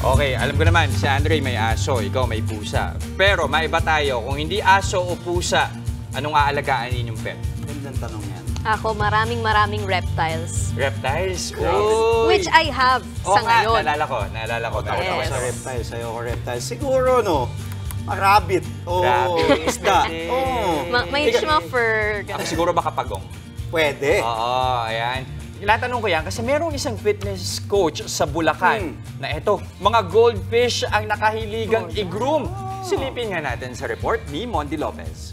Okay, alam ko naman, si Andre may aso, ikaw may pusa. Pero maiba tayo, kung hindi aso o pusa, anong aalagaan ninyong pet? Gandang tanong yan. Ako, maraming reptiles. Reptiles? Uy! Which I have sa ngayon. Naalala ko. Takot ako Yes. sa reptiles, ayoko reptiles. Siguro, no? Rabbit. Rabbit. Isda. Pwede. May mga fur. Ako siguro baka pagong. Pwede. Oo, ayan. Tinatanong ko yan kasi merong isang fitness coach sa Bulacan na eto, mga goldfish ang nakahiligang i-groom. Silipin nga natin sa report ni Monty Lopez.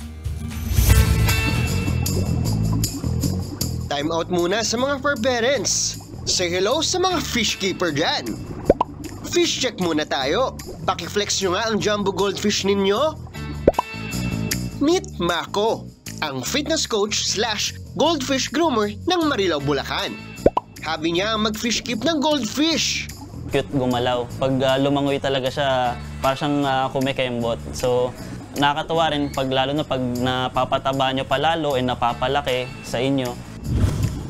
Time out muna sa mga fur parents. Say hello sa mga fish keeper dyan. Fish check muna tayo. Pakiflex nyo nga ang jumbo goldfish ninyo. Meet Mako, ang fitness coach / goldfish groomer ng Marilao, Bulacan. Habi niya ang mag-fish keep ng goldfish. Cute gumalaw. Pag lumangoy talaga siya, parang siyang kumikembot. So, nakakatuwa rin lalo na pag napapataba nyo palalo, napapalaki sa inyo.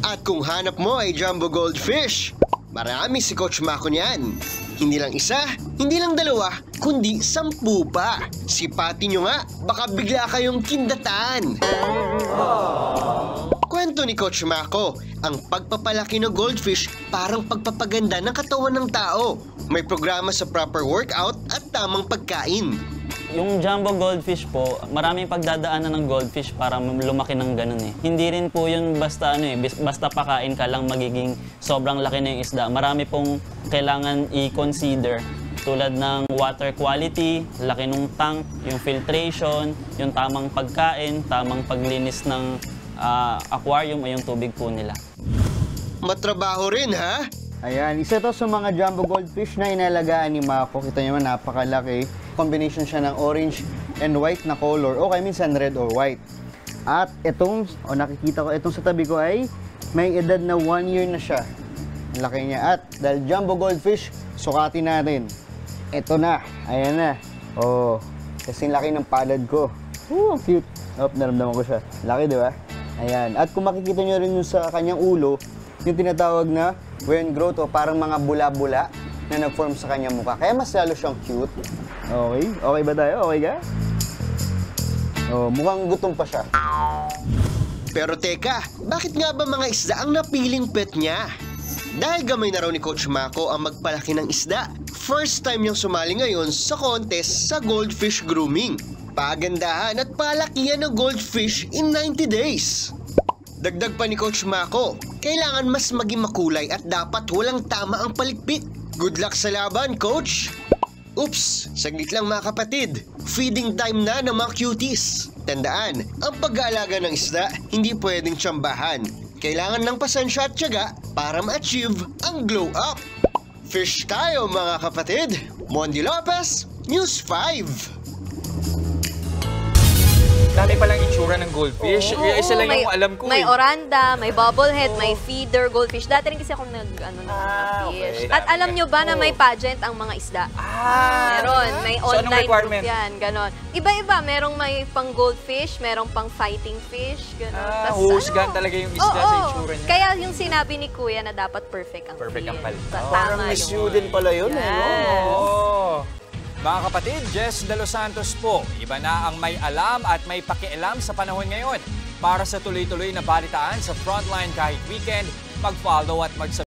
At kung hanap mo ay jumbo goldfish, marami si Coach Mako niyan. Hindi lang isa, hindi lang dalawa, kundi 10 pa. Sipatin nyo nga, baka bigla kayong kindatan. Kwento ni Coach Mako, ang pagpapalaki ng goldfish parang pagpapaganda ng katawan ng tao. May programa sa proper workout at tamang pagkain. Yung jumbo goldfish po, maraming pagdadaanan ng goldfish para lumaki ng ganun eh. Hindi rin po yun basta basta pakain ka lang magiging sobrang laki na yung isda. Marami pong kailangan i-consider tulad ng water quality, laki ng tank, yung filtration, yung tamang pagkain, tamang paglinis ng aquarium o yung tubig po nila. Matrabaho rin, ha? Ayan, isa to sa mga jumbo goldfish na inalagaan ni Mako. Kita nyo naman, napakalaki. Combination siya ng orange and white na color. O kaya minsan red or white. At itong, nakikita ko, itong sa tabi ko ay may edad na 1 year na siya. Ang laki niya. At dahil jumbo goldfish, sukatin natin. Ito na. Ayan na. Oh, kasing laki ng palad ko. Ang cute. Naramdaman ko siya. Laki, di ba? Ayan. At kung makikita nyo rin yung sa kanyang ulo, yung tinatawag na wen growth o parang mga bula-bula na nag-form sa kanyang mukha. Kaya mas lalo siyang cute. Okay? Okay ba tayo? Okay ka? Oh, mukhang gutom pa siya. Pero teka, bakit nga ba mga isda ang napiling pet niya? Dahil gamay na raw ni Coach Mako ang magpalaki ng isda, first time niyang sumali ngayon sa contest sa goldfish grooming. Pagandahan at palakihan ng goldfish in 90 days. Dagdag pa ni Coach Mako, kailangan mas maging makulay at dapat walang tama ang palikpik. Good luck sa laban, Coach! Oops, saglit lang mga kapatid. Feeding time na ng mga cuties. Tandaan, ang pag-aalaga ng isda, hindi pwedeng tsambahan. Kailangan ng pasensya at tiyaga para ma-achieve ang glow up. Fish tayo mga kapatid! Monty Lopez, News 5. Dami palang itsura ng goldfish. Isa lang yung alam ko. May oranda, may bobblehead, may feeder goldfish. Dati rin kasi akong ng fish. Okay. At alam nyo ba na may pageant ang mga isda? Meron. May So, anong online requirement? group yan. Ganon. Iba-iba. Merong may pang goldfish, merong pang fighting fish. Ganon. Husgan talaga yung isda sa itsura niya. Kaya yung sinabi ni Kuya na dapat perfect ang Perfect ang feel. pal. Parang Miss You din pala yun, eh, no? Oo. Mga kapatid, Jess De Los Santos po. Iba na ang may alam at may pakialam sa panahon ngayon. Para sa tuloy-tuloy na balitaan sa Frontline kahit weekend, mag-follow at mag-subscribe